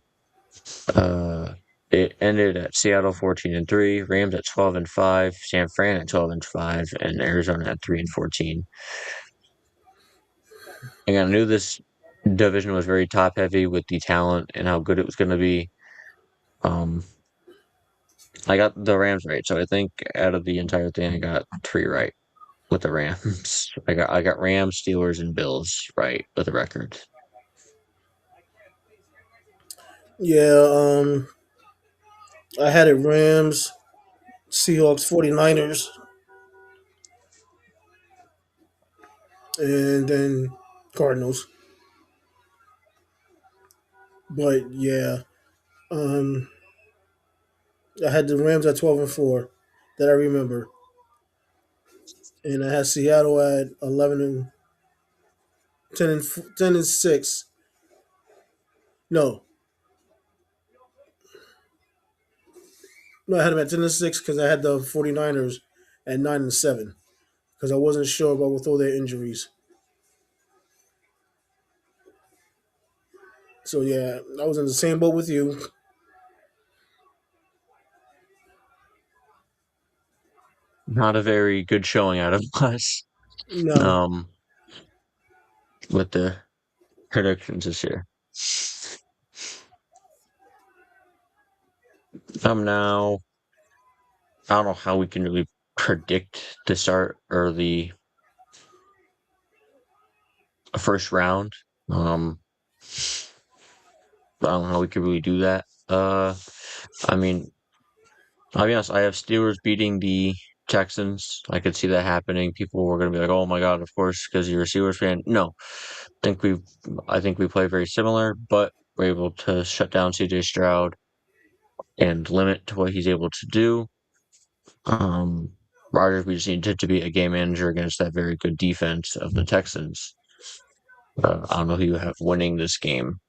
Uh, it ended at Seattle 14 and 3, Rams at 12 and 5, San Fran at 12 and 5, and Arizona at 3 and 14. And I knew this division was very top heavy with the talent and how good it was going to be. Um, I got the Rams right, so I think out of the entire thing, I got 3 right with the Rams. I got Rams, Steelers, and Bills right with the record. Yeah, I had it Rams, Seahawks, 49ers, and then Cardinals. But yeah, um, I had the Rams at 12 and 4 that I remember. And I had Seattle at 11 and 10 and 6. No, no, I had them at 10 and 6 because I had the 49ers at 9-7 because I wasn't sure about with all their injuries. So yeah, I was in the same boat with you. Not a very good showing out of us No, um, with the predictions this year. Now, I don't know how we can really predict the start or the first round. I don't know how we could really do that. I mean, I'll be honest, I have Steelers beating the Texans. I could see that happening. People were going to be like, "Oh my god, of course, because you're a Steelers fan." No, think we, I think we play very similar, but we're able to shut down CJ Stroud and limit to what he's able to do. Um, Rodgers, we just need to be a game manager against that very good defense of the Texans. I don't know who you have winning this game.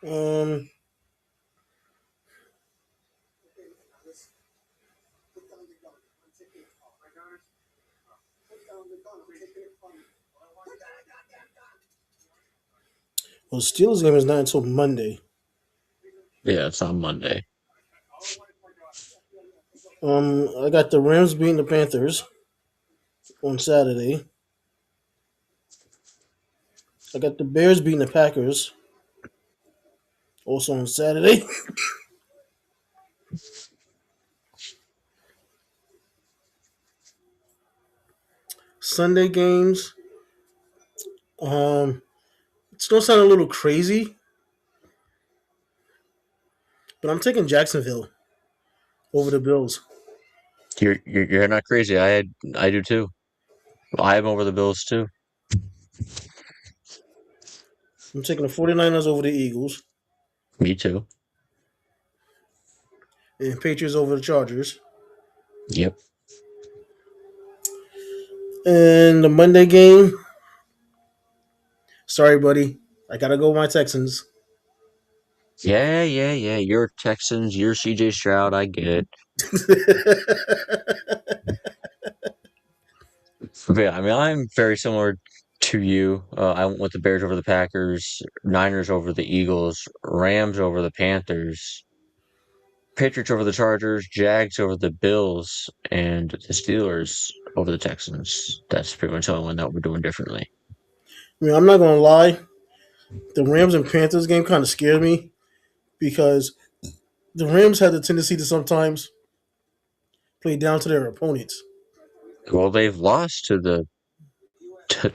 um, well, Steelers game is not until Monday. Yeah, it's on Monday. I got the Rams beating the Panthers on Saturday. I got the Bears beating the Packers also on Saturday. Sunday games. It's gonna sound a little crazy, but I'm taking Jacksonville over the Bills. You're not crazy. I do too. I am over the Bills too. I'm taking the 49ers over the Eagles Me too. and Patriots over the Chargers. Yep. And the Monday game, sorry, buddy. I gotta go with my Texans. Yeah. You're Texans. You're CJ Stroud. I get it. But yeah, I mean, I'm very similar to you. I went with the Bears over the Packers, Niners over the Eagles, Rams over the Panthers, Patriots over the Chargers, Jags over the Bills, and the Steelers over the Texans. That's pretty much the only one that we're doing differently. I mean, I'm not gonna lie. The Rams and Panthers game kind of scared me because the Rams had the tendency to sometimes play down to their opponents. Well, they've lost to the to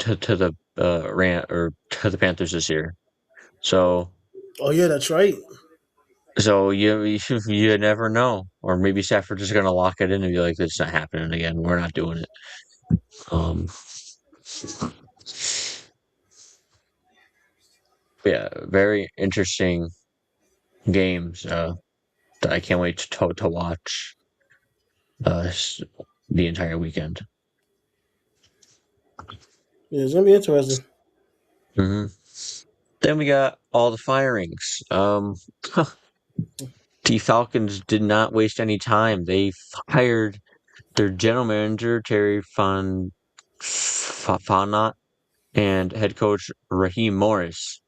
the Panthers this year. So Oh yeah, that's right. you never know, or maybe Stafford is going to lock it in and be like, "It's not happening again. We're not doing it." Um, yeah, very interesting games that I can't wait to watch the entire weekend. Yeah, it's gonna be interesting. hmm Then we got all the firings. The Falcons did not waste any time. They fired their general manager Terry Fontenot and head coach Raheem Morris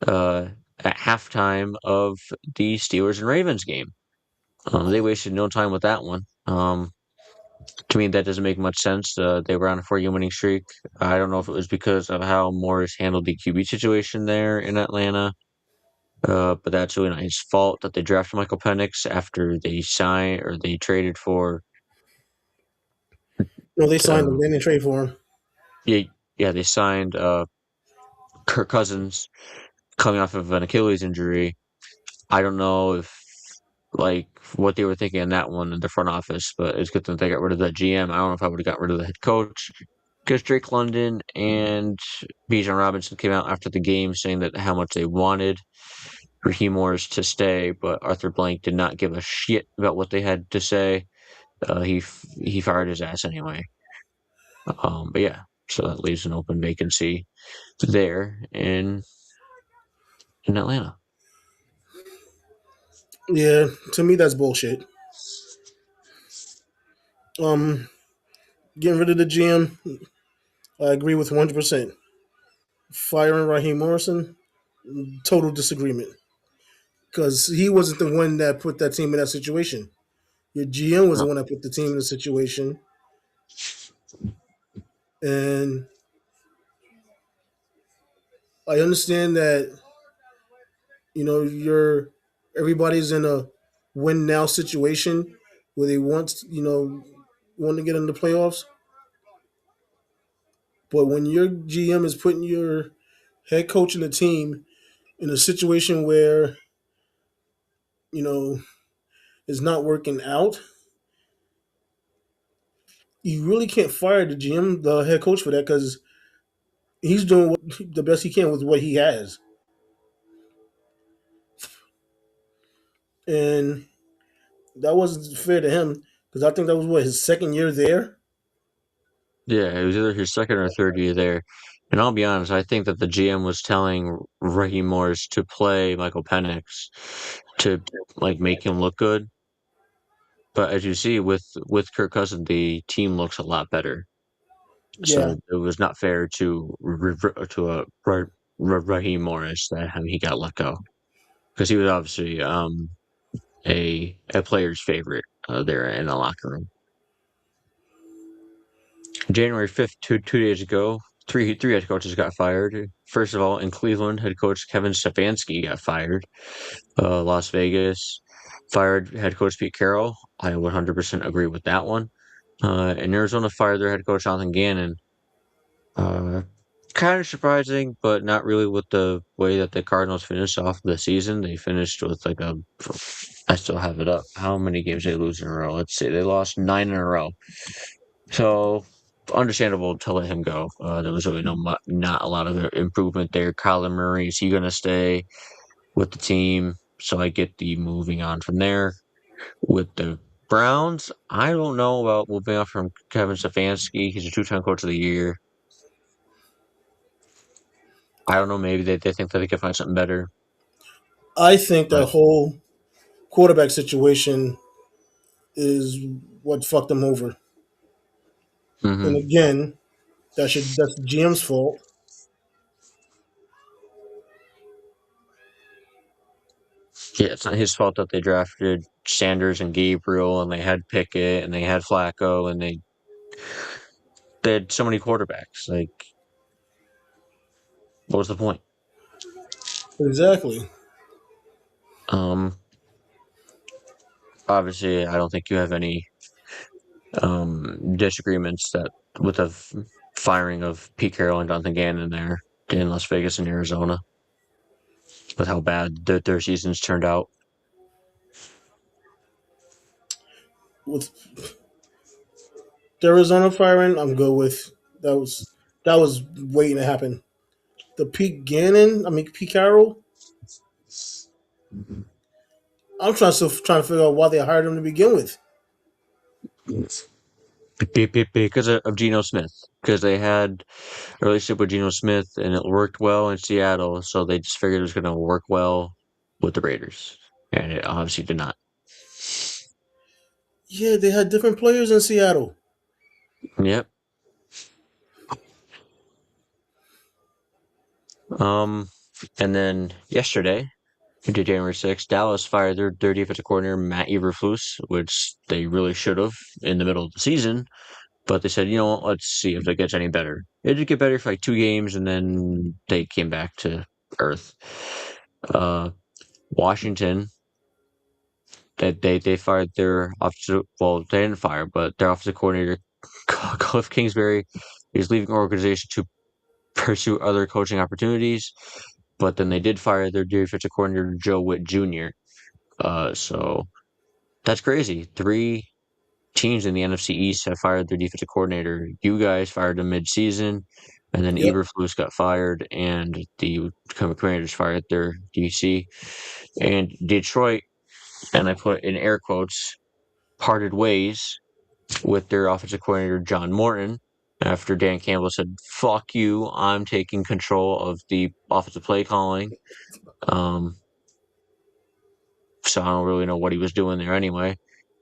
at halftime of the Steelers and Ravens game. They wasted no time with that one. To me, that doesn't make much sense. They were on a 4-game winning streak. I don't know if it was because of how Morris handled the QB situation there in Atlanta, but that's really not his fault that they drafted Michael Penix after they traded for. No, they signed Uh, him. They didn't trade for him. yeah, yeah, they signed Kirk Cousins coming off of an Achilles injury. I don't know if like what they were thinking in that one in the front office, but it's good that they got rid of that GM. I don't know if I would have got rid of the head coach because Drake London and Bijan Robinson came out after the game saying that how much they wanted Raheem Morris to stay, but Arthur Blank did not give a shit about what they had to say. He fired his ass anyway. But yeah, so that leaves an open vacancy there in Atlanta. Yeah, to me that's bullshit. Um, Getting rid of the GM, I agree with 100%. Firing Raheem Morrison, total disagreement because he wasn't the one that put that team in that situation. Your GM was the Uh, one that put the team in the situation, and I understand that you're everybody's in a win now situation where they want to get in the playoffs. But when your GM is putting your head coach and the team in a situation where you know it's not working out, you really can't fire the GM, the head coach, for that because he's doing the best he can with what he has. And that wasn't fair to him because I think that was what his second year there. yeah, it was either his second or third year there. And I'll be honest, I think that the GM was telling Raheem Morris to play Michael Penix to like make him look good. But as you see with Kirk Cousins, the team looks a lot better. Yeah, So it was not fair to Raheem Morris that he got let go because he was obviously a player's favorite there in the locker room. January 5th, two days ago, three head coaches got fired. First of all, in Cleveland, head coach Kevin Stefanski got fired. Las Vegas fired head coach Pete Carroll. I 100% agree with that one. And Arizona fired their head coach Jonathan Gannon. Uh, Kind of surprising, but not really with the way that the Cardinals finished off the season. They finished with like a. I still have it up. How many games they lose in a row? Let's see. They lost 9 in a row. So understandable to let him go. There was really not a lot of improvement there. Kyler Murray, is he going to stay with the team? So I get the moving on from there. With the Browns, I don't know about moving on from Kevin Stefanski. He's a two-time coach of the year. I don't know. Maybe they think that they can find something better. I think that But whole quarterback situation is what fucked him over. And hmm again, that's the GM's fault. yeah, it's not his fault that they drafted Sanders and Gabriel, and they had Pickett, and they had Flacco, and they had so many quarterbacks. Like, what was the point? Exactly. Um, Obviously, I don't think you have any disagreements that with the firing of Pete Carroll and Jonathan Gannon there in Las Vegas and Arizona with how bad their seasons turned out. With the Arizona firing, I'm good with. That was waiting to happen. The Pete Carroll. I'm trying to figure out why they hired him to begin with. Because of Geno Smith, because they had a relationship with Geno Smith and it worked well in Seattle, so they just figured it was going to work well with the Raiders, and it obviously did not. Yeah, they had different players in Seattle. Yep. Um, and then yesterday, into January 6th, Dallas fired their defensive coordinator, Matt Eberflus, which they really should have in the middle of the season. But they said, you know what, let's see if it gets any better. It did get better for like 2 games, and then they came back to earth. Uh, Washington, they fired their offensive, well, they didn't fire, but their offensive coordinator, Cliff Kingsbury, is leaving the organization to pursue other coaching opportunities. But then they did fire their defensive coordinator, Joe Witt Jr. So that's crazy. Three teams in the NFC East have fired their defensive coordinator. You guys fired him mid-season, and then Yep. Eberflus got fired, and the Commanders fired their DC. And Detroit, and I put in air quotes, parted ways with their offensive coordinator John Morton after Dan Campbell said, "Fuck you, I'm taking control of the offensive play calling." Um, so I don't really know what he was doing there anyway.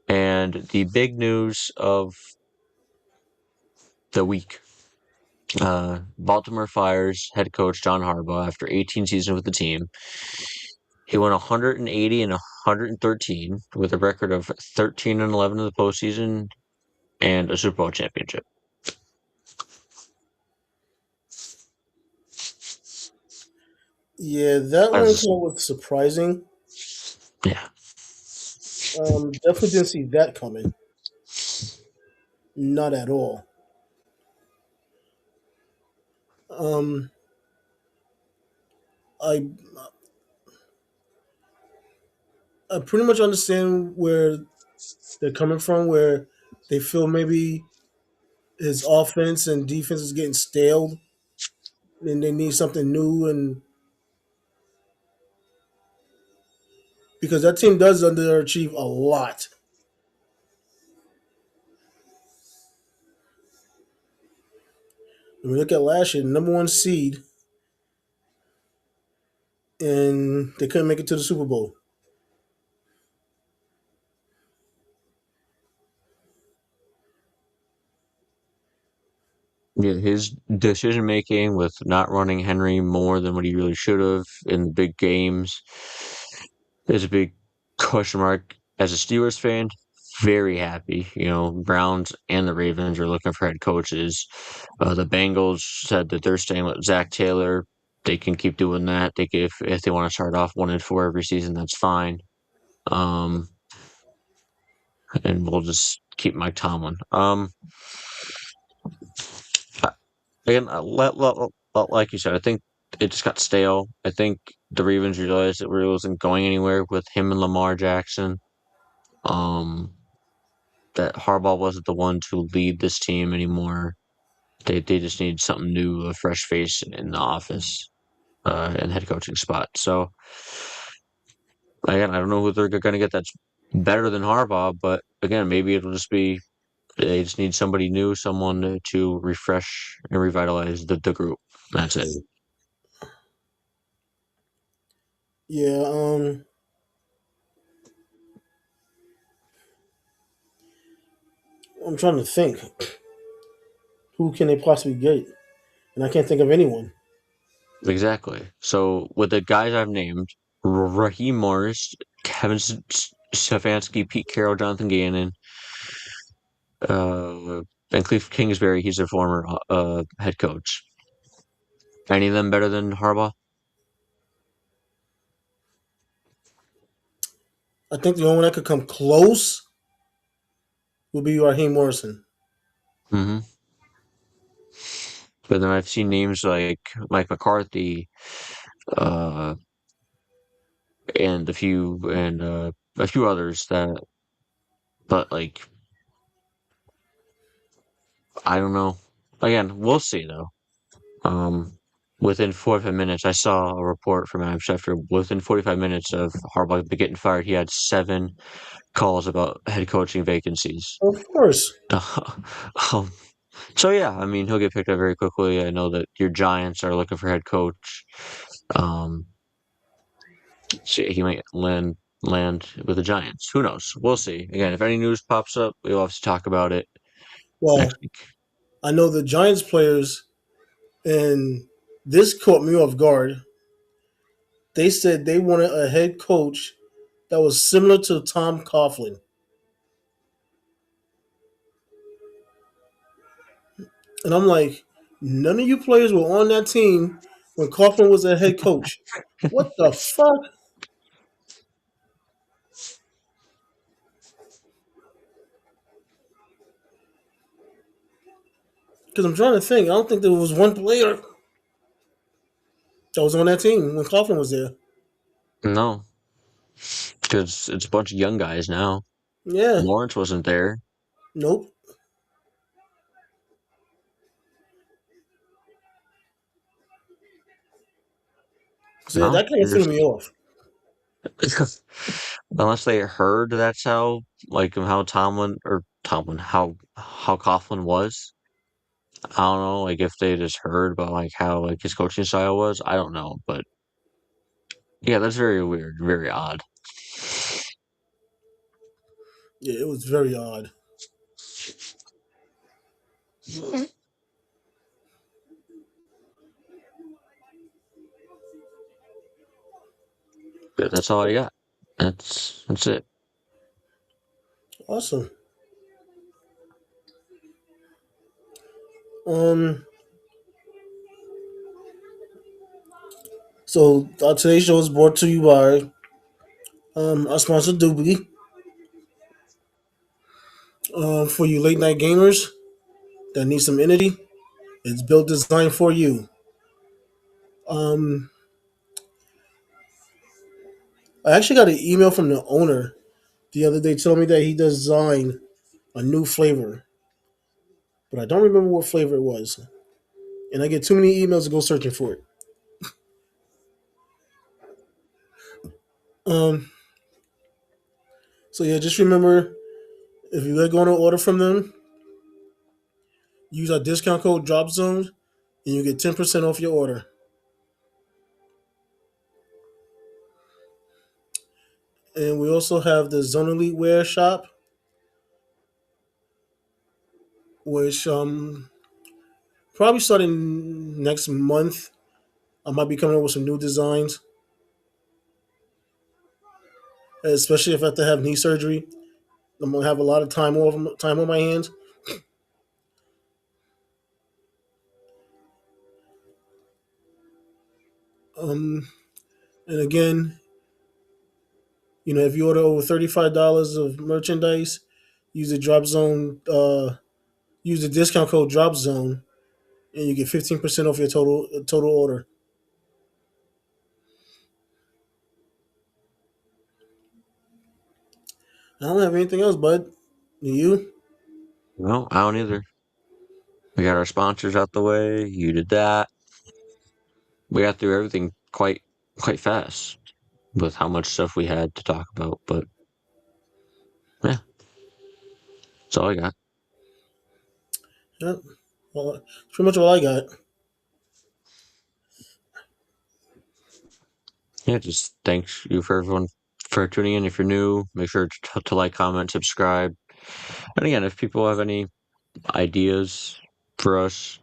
And the big news of the week. Baltimore fires head coach John Harbaugh after 18 seasons with the team. He won 180 and 113 with a record of 13 and 11 in the postseason and a Super Bowl championship. Yeah, that one That's, kind of was surprising. yeah. Definitely didn't see that coming. Not at all. Um, I I pretty much understand where they're coming from, where they feel maybe his offense and defense is getting stale, and they need something new, and because that team does underachieve a lot. When we look at last year, number one seed, and they couldn't make it to the Super Bowl. Yeah, his decision making with not running Henry more than what he really should have in the big games is a big question mark. As a Steelers fan, very happy. Browns and the Ravens are looking for head coaches. The Bengals said that they're staying with Zach Taylor. They can keep doing that. If they want to start off 1-4 every season, that's fine. Um, and we'll just keep Mike Tomlin. Again, like you said, I think it just got stale. I think the Ravens realized it really wasn't going anywhere with him and Lamar Jackson. That Harbaugh wasn't the one to lead this team anymore. They just need something new, a fresh face in the office and head coaching spot. So again, I don't know who they're going to get that's better than Harbaugh, but again, maybe it'll just be they just need somebody new, someone to refresh and revitalize the group. That's it. Yeah, I'm trying to think who can they possibly get, and I can't think of anyone. Exactly. So with the guys I've named, Raheem Morris, Kevin Stefanski, Pete Carroll, Jonathan Gannon, and Cliff Kingsbury, he's a former head coach. Any of them better than Harbaugh? I think the only one that could come close would be Raheem Morrison. Mm-hmm. But then I've seen names like Mike McCarthy, uh, and a few others that, but like I don't know. Again, we'll see though. Um, within 45 minutes, I saw a report from Adam Schefter. Within 45 minutes of Harbaugh getting fired, he had 7 calls about head coaching vacancies. Of course. Um, so yeah, I mean he'll get picked up very quickly. I know that your Giants are looking for head coach. Um, so he might land with the Giants. Who knows? We'll see. Again, if any news pops up, we'll obviously talk about it next Well, week. I know the Giants players, and this caught me off guard. They said they wanted a head coach that was similar to Tom Coughlin. And I'm like, none of you players were on that team when Coughlin was a head coach. What the fuck? Because I'm trying to think. I don't think there was one player that was on that team when Coughlin was there. No, because it's a bunch of young guys now. Yeah. Lawrence wasn't there. Nope. So yeah, No, that kind of threw me off. unless they heard that's how how Tomlin how Coughlin was. I don't know, like if they just heard about how his coaching style was. I don't know, but yeah, that's very weird, very odd. Yeah, it was very odd. But that's all I got. That's it. Awesome. Um, so today's show is brought to you by our sponsor Doobly. For you late night gamers that need some energy, it's built designed for you. Um, I actually got an email from the owner the other day telling me that he designed a new flavor, but I don't remember what flavor it was. And I get too many emails to go searching for it. Um, so yeah, just remember if you're going to order from them, use our discount code Drop Zone, and you get 10% off your order. And we also have the Zone Elite Wear shop, which probably starting next month, I might be coming up with some new designs, especially if I have to have knee surgery. I'm gonna have a lot of time on my hands. Um, and again, if you order over $35 of merchandise, use the Drop Zone. Use the discount code Drop Zone, and you get 15% off your total order. I don't have anything else, bud. Do you? No, I don't either. We got our sponsors out the way. You did that. We got through everything quite fast with how much stuff we had to talk about. But yeah, that's all I got. Yep. Well, that's pretty much all I got. Yeah, just thanks you for everyone for tuning in. If you're new, make sure to like, comment, subscribe. And again, if people have any ideas for us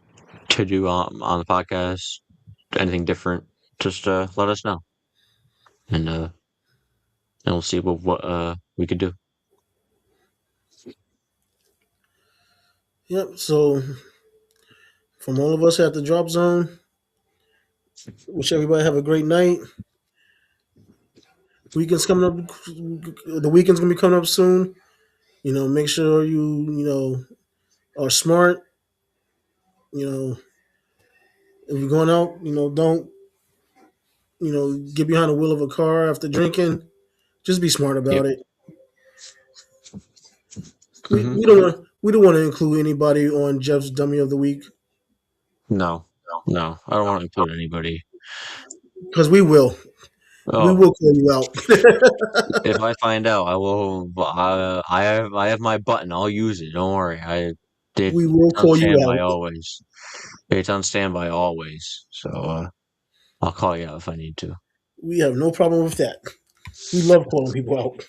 to do on the podcast, anything different, just let us know, and we'll see what we could do. Yep. So, from all of us at the Drop Zone, wish everybody have a great night. Weekend's coming up. The weekend's gonna be coming up soon. Make sure you are smart. If you're going out, don't get behind the wheel of a car after drinking. Just be smart Yep. about it. We, Hmm. we don't want we don't want to include anybody on Jeff's Dummy of the Week No, no, I don't want to include anybody. because we will. We Oh, will call you out. if I find out, I will. I have my button. I'll use it. Don't worry. It's We will on call you standby out. always. It's on standby always. So I'll call you out if I need to. We have no problem with that. We love calling people out.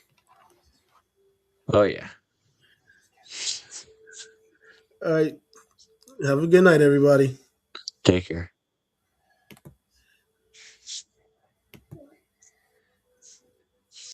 Oh yeah. All right. Have a good night, everybody. Take care.